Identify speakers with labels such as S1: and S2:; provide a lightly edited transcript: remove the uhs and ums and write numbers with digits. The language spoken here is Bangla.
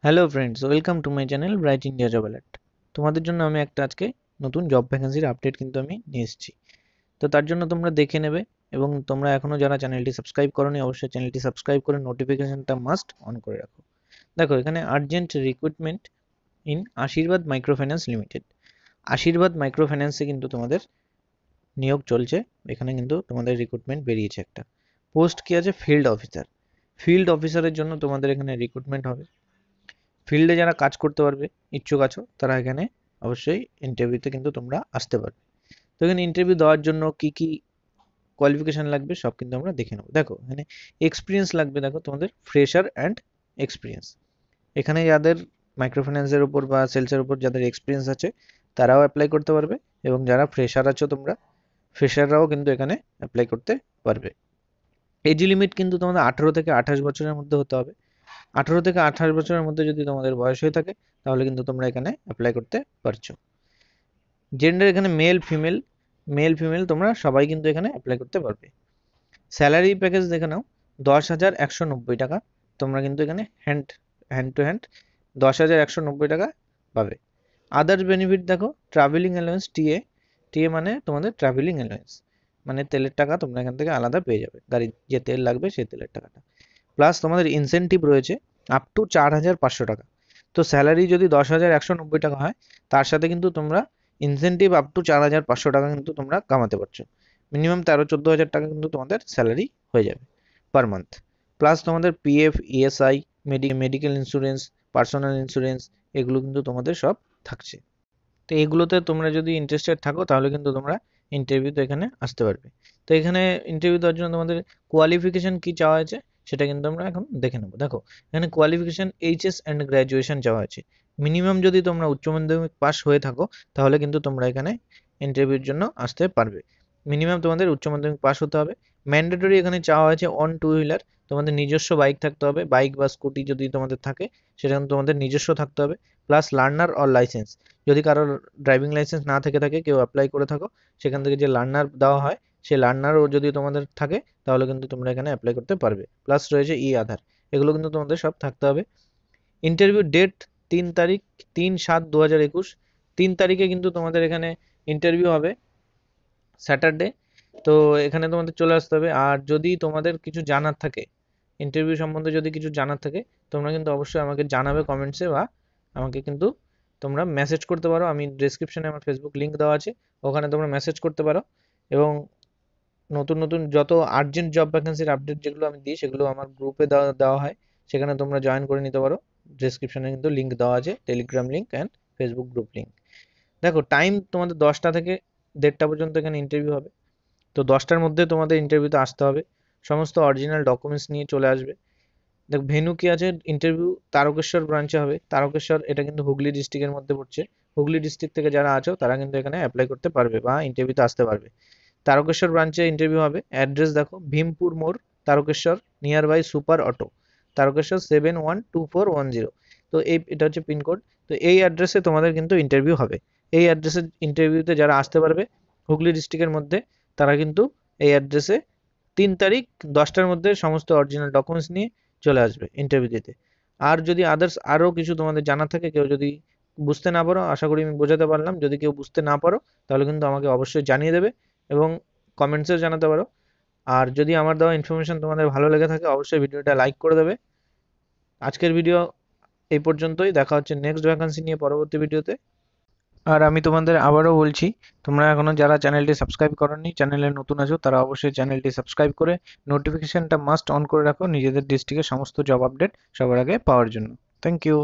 S1: Hello friends, welcome to my channel bright India job alert. তোমাদের জন্য আমি একটা আজকে নতুন জব ভ্যাকেন্সির আপডেট কিন্তু আমি নিয়ে এসেছি। তো তার জন্য তোমরা দেখে নেবে এবং তোমরা এখনও যারা চ্যানেলটি সাবস্ক্রাইব করোনি অবশ্যই চ্যানেলটি সাবস্ক্রাইব করে নোটিফিকেশনটা মাস্ট অন করে রাখো। দেখো, এখানে আর্জেন্ট রিক্রুটমেন্ট ইন আশীর্বাদ মাইক্রোফিন্যান্স লিমিটেড। আশীর্বাদ মাইক্রোফিন্যান্সে কিন্তু তোমাদের নিয়োগ চলছে। এখানে কিন্তু তোমাদের রিক্রুটমেন্ট বেরিয়েছে একটা পোস্ট কি আছে, ফিল্ড অফিসার। ফিল্ড অফিসারের জন্য তোমাদের এখানে রিক্রুটমেন্ট হবে। ফিল্ডে যারা কাজ করতে পারবে, ইচ্ছুক আছো, তারা এখানে অবশ্যই ইন্টারভিউতে কিন্তু তোমরা আসতে পারবে। তো এখানে ইন্টারভিউ দেওয়ার জন্য কি কি কোয়ালিফিকেশন লাগবে সব কিন্তু আমরা দেখে নেবো। দেখো, এখানে এক্সপিরিয়েন্স লাগবে। দেখো, তোমাদের ফ্রেশার অ্যান্ড এক্সপিরিয়েন্স। এখানে যাদের মাইক্রোফিন্যান্সের উপর বা সেলসের উপর যাদের এক্সপিরিয়েন্স আছে তারাও অ্যাপ্লাই করতে পারবে, এবং যারা ফ্রেশার আছো তোমরা, ফ্রেশাররাও কিন্তু এখানে অ্যাপ্লাই করতে পারবে। এজ লিমিট কিন্তু তোমাদের 18 থেকে 28 বছরের মধ্যে হতে হবে। 18 থেকে 28 বছরের মধ্যে যদি তোমাদের বয়স হয়ে থাকে তাহলে কিন্তু তোমরা এখানে অ্যাপ্লাই করতে পারছো। জেন্ডার এখানে মেল ফিমেল তোমরা সবাই কিন্তু এখানে অ্যাপ্লাই করতে পারবে। স্যালারি প্যাকেজ দেখে নাও, 10,190 টাকা তোমরা কিন্তু এখানে হ্যান্ড টু হ্যান্ড 10,190 টাকা পাবে। আদার্স বেনিফিট দেখো, ট্রাভেলিং অ্যালাউন্স, টিএ মানে তোমাদের ট্রাভেলিং অ্যালাউন্স, মানে তেলের টাকা তোমরা এখান থেকে আলাদা পেয়ে যাবে, গাড়ি যে তেল লাগবে সেই তেলের টাকাটা। প্লাস তোমাদের ইনসেনটিভ রয়েছে আপ টু 4,500 টাকা। তো স্যালারি যদি 10,190 টাকা হয়, তার সাথে কিন্তু তোমরা ইনসেনটিভ আপ টু 4,500 টাকা কিন্তু তোমরা কামাতে পারছো। মিনিমাম 13-14 হাজার টাকা কিন্তু তোমাদের স্যালারি হয়ে যাবে পার মান্থ। প্লাস তোমাদের PF, ESI, medical insurance, personal insurance, এগুলো কিন্তু তোমাদের সব থাকছে। তো এগুলোতে তোমরা যদি ইন্টারেস্টেড থাকো তাহলে কিন্তু তোমরা ইন্টারভিউতে এখানে আসতে পারবে। তো এখানে ইন্টারভিউ দেওয়ার জন্য তোমাদের কোয়ালিফিকেশন কি চাওয়া হয়েছে সেটা কিন্তু আমরা এখন দেখে নেবো। দেখো, এখানে কোয়ালিফিকেশন এইচএস অ্যান্ড গ্র্যাজুয়েশন চাওয়া হয়েছে। মিনিমাম যদি তোমরা উচ্চ মাধ্যমিক পাস হয়ে থাকো তাহলে কিন্তু তোমরা এখানে ইন্টারভিউর জন্য আসতে পারবে। মিনিমাম তোমাদের উচ্চ মাধ্যমিক পাস হতে হবে। ম্যান্ডেটরি এখানে চাওয়া হয়েছে অন টু হুইলার, তোমাদের নিজস্ব বাইক থাকতে হবে। বাইক বা স্কুটি যদি তোমাদের থাকে সেটা কিন্তু তোমাদের নিজস্ব থাকতে হবে। প্লাস লার্নার অর লাইসেন্স, যদি কারোর ড্রাইভিং লাইসেন্স না থেকে থাকে, কেউ অ্যাপ্লাই করে থাকো, সেখান থেকে যে লার্নার দেওয়া হয় সেই লার্নারও যদি তোমাদের থাকে তাহলে কিন্তু তোমরা এখানে অ্যাপ্লাই করতে পারবে। প্লাস রয়েছে ই আধার, এগুলো কিন্তু তোমাদের সব থাকতে হবে। ইন্টারভিউ ডেট 3 তারিখ, 3/7/2021। 3 তারিখে কিন্তু তোমাদের এখানে ইন্টারভিউ হবে, স্যাটারডে। তো এখানে তোমাদের চলে আসতে হবে। আর যদি তোমাদের কিছু জানার থাকে, ইন্টারভিউ সম্বন্ধে যদি কিছু জানার থাকে, তোমরা কিন্তু অবশ্যই আমাকে জানাবে কমেন্টসে, বা আমাকে কিন্তু তোমরা মেসেজ করতে পারো। আমি ডেসক্রিপশনে আমার ফেসবুক লিঙ্ক দেওয়া আছে, ওখানে তোমরা মেসেজ করতে পারো। এবং নতুন নতুন যত আর্জেন্ট জব ভ্যাকেন্সির আপডেট যেগুলো আমি দিই সেগুলো আমার গ্রুপে দেওয়া হয়, সেখানে তোমরা জয়েন করে নিতে পারো। ডেসক্রিপশনে কিন্তু লিঙ্ক দেওয়া আছে, Telegram link and Facebook group link. দেখো, টাইম তোমাদের 10টা থেকে 1:30 পর্যন্ত এখানে ইন্টারভিউ হবে। তো 10টার মধ্যে তোমাদের ইন্টারভিউতে আসতে হবে, সমস্ত অরিজিনাল ডকুমেন্টস নিয়ে চলে আসবে। দেখ, ভেন্যু কি আছে, ইন্টারভিউ তারকেশ্বর ব্রাঞ্চে হবে। তারকেশ্বর এটা কিন্তু হুগলি ডিস্ট্রিক্টের মধ্যে পড়ছে। হুগলি ডিস্ট্রিক্ট থেকে যারা আছো তারা কিন্তু এখানে অ্যাপ্লাই করতে পারবে বা ইন্টারভিউতে আসতে পারবে। তারকেশ্বর ব্রাঞ্চে ইন্টারভিউ হবে। অ্যাড্রেস দেখো, ভীমপুর মোড়, Tarakeswar, near by super auto, Tarakeswar 712410। তো এটা হচ্ছে পিনকোড। তো এই অ্যাড্রেসে তোমাদের কিন্তু ইন্টারভিউ হবে। এই অ্যাড্রেসে ইন্টারভিউতে যারা আসতে পারবে হুগলি ডিস্ট্রিক্টের মধ্যে, তারা কিন্তু এই অ্যাড্রেসে 3 তারিখ 10টার মধ্যে সমস্ত অরিজিনাল ডকুমেন্টস নিয়ে চলে আসবে ইন্টারভিউ দিতে। আর যদি আদার্স আরও কিছু তোমাদের জানা থাকে, কেউ যদি বুঝতে না পারো, আশা করি আমি বোঝাতে পারলাম, যদি কেউ বুঝতে না পারো তাহলে কিন্তু আমাকে অবশ্যই জানিয়ে দেবে এবং কমেন্টসেও জানাতে পারো। আর যদি আমার দেওয়া ইনফরমেশন তোমাদের ভালো লেগে থাকে অবশ্যই ভিডিওটা লাইক করে দেবে। আজকের ভিডিও এই পর্যন্তই, দেখা হচ্ছে নেক্সট ভ্যাকান্সি নিয়ে পরবর্তী ভিডিওতে। আর আমি তোমাদের আবারও বলছি, তোমরা এখনো যারা চ্যানেলটি সাবস্ক্রাইব করোনি, চ্যানেলে নতুন আছো, তারা অবশ্যই চ্যানেলটি সাবস্ক্রাইব করে নোটিফিকেশনটা মাস্ট অন করে রাখো নিজেদের ডিস্ট্রিক্টের সমস্ত জব আপডেট সবার আগে পাওয়ার জন্য। Thank you.